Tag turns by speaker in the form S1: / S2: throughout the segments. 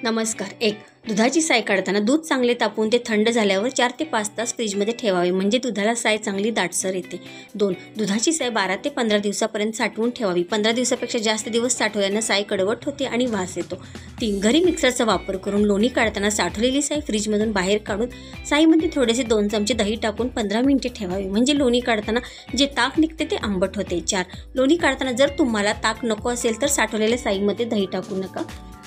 S1: नमस्कार. दुधाची साय काढताना दूध चांगले तापवून ते थंड झाल्यावर 4 ते 5 तास फ्रीजमध्ये ठेवावे, म्हणजे दुधाला साय चांगली दाटसर येते. 2. दुधाची साय 12 ते 15 दिवसापर्यंत साठवून ठेवावी. 15 दिवसापेक्षा जास्त दिवस साठवल्यानं साय कडवट होते आणि वास येतो. 3. घरी मिक्सरचा वापर करून लोणी काढताना साठवलेली साय फ्रीजमधून बाहेर काढून साईमध्ये थोडेसे 2 चमचे दही टाकून 15 मिनिटे ठेवावी, म्हणजे लोणी काढताना जे ताक निघते ते आंबट होते. 4. लोणी काढताना जर तुम्हाला ताक नको असेल तर साठवलेल्या साईमध्ये दही टाकू नका,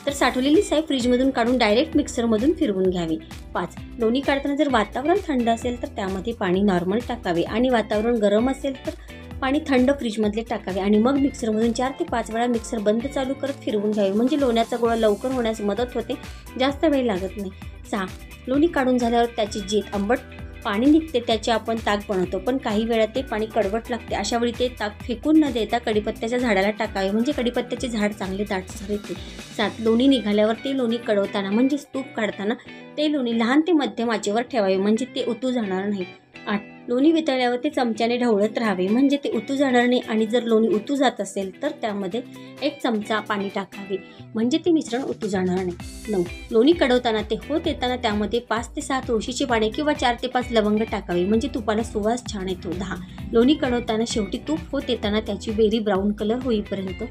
S1: तर साठवलेली साय फ्रीजमधून काढून डायरेक्ट मिक्सरमधून फिरवून घ्यावी. 5. लोणी काढताना जर वातावरण थंड असेल तर त्यामध्ये पाणी नॉर्मल टाकावे आणि वातावरण गरम असेल तर पाणी थंड फ्रीजमधले टाकावे आणि मग मिक्सरमधून 4 ते 5 वेळा मिक्सर बंद चालू करत फिरवून घ्यावे, म्हणजे लोण्याचा गोळा लवकर होण्यास मदत होते, जास्त वेळ लागत नाही. 6. लोणी काढून झाल्यावर त्याची जे आंबट पाणी निघते त्याचे आपण ताक बनवतो, पण काही वेळा ते पाणी कडवट लागते. अशा वेळी ते ताक फेकून न देता कडीपत्त्याच्या झाडाला टाकावे, म्हणजे कडीपत्त्याचे झाड चांगले दाटसर येते. 7. लोणी निघाल्यावर ते लोणी कडवताना म्हणजे तूप काढताना ते लोणी लहान ते मध्यम आचेवर ठेवावे, म्हणजे ते उतू जाणार नाही. 8. लोणी वितळल्यावर ते चमच्याने ढवळत राहावे, म्हणजे ते उतू जाणार नाही, आणि जर लोणी उतू जात असेल तर त्यामध्ये 1 चमचा पाणी टाकावे, म्हणजे ते मिश्रण उतू जाणार नाही. 9. लोणी कडवताना ते होत येताना त्यामध्ये 5 ते 6 तुळशीची पाने किंवा 4 ते 5 लवंग टाकावे, म्हणजे तुपाला सुवास छान येतो. 10. लोणी कडवताना शेवटी तूप होत येताना त्याची बेरी ब्राऊन कलर होईपर्यंत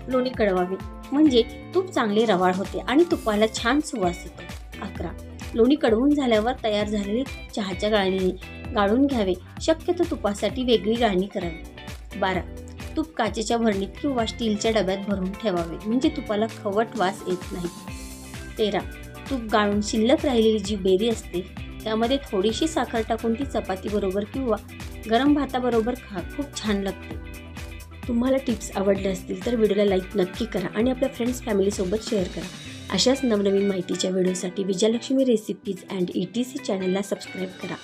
S1: लोणी कडवावे, म्हणजे तूप चांगले रवाळ होते आणि तुपाला छान सुवास येतो. 11. लोणी कडवून झाल्यावर तयार झालेले चहाच्या गाळणीने गाळून घ्यावे, शक्यतो तुपासाठी वेगळी गाळणी करावी. 12. तूप काचेच्या भरणीत किंवा स्टीलच्या डब्यात भरून ठेवावे, म्हणजे तुपाला खवट वास येत नाही. 13. तूप गाळून शिल्लक राहिलेली जी बेरी असते त्यामध्ये थोडीशी साखर टाकून ती चपातीबरोबर किंवा गरम भाताबरोबर खा, खूप छान लागते. तुम्हाला टिप्स आवडल्या असतील तर व्हिडिओला लाईक नक्की करा आणि आपल्या फ्रेंड्स फॅमिलीसोबत शेअर करा. अशाच नवनवीन माहितीच्या व्हिडिओसाठी विजयलक्ष्मी रेसिपीज अँड ETC चॅनलला सबस्क्राईब करा.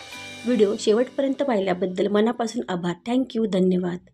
S1: व्हिडिओ शेवटपर्यंत पाहिल्याबद्दल मनापासून आभार. थँक्यू. धन्यवाद.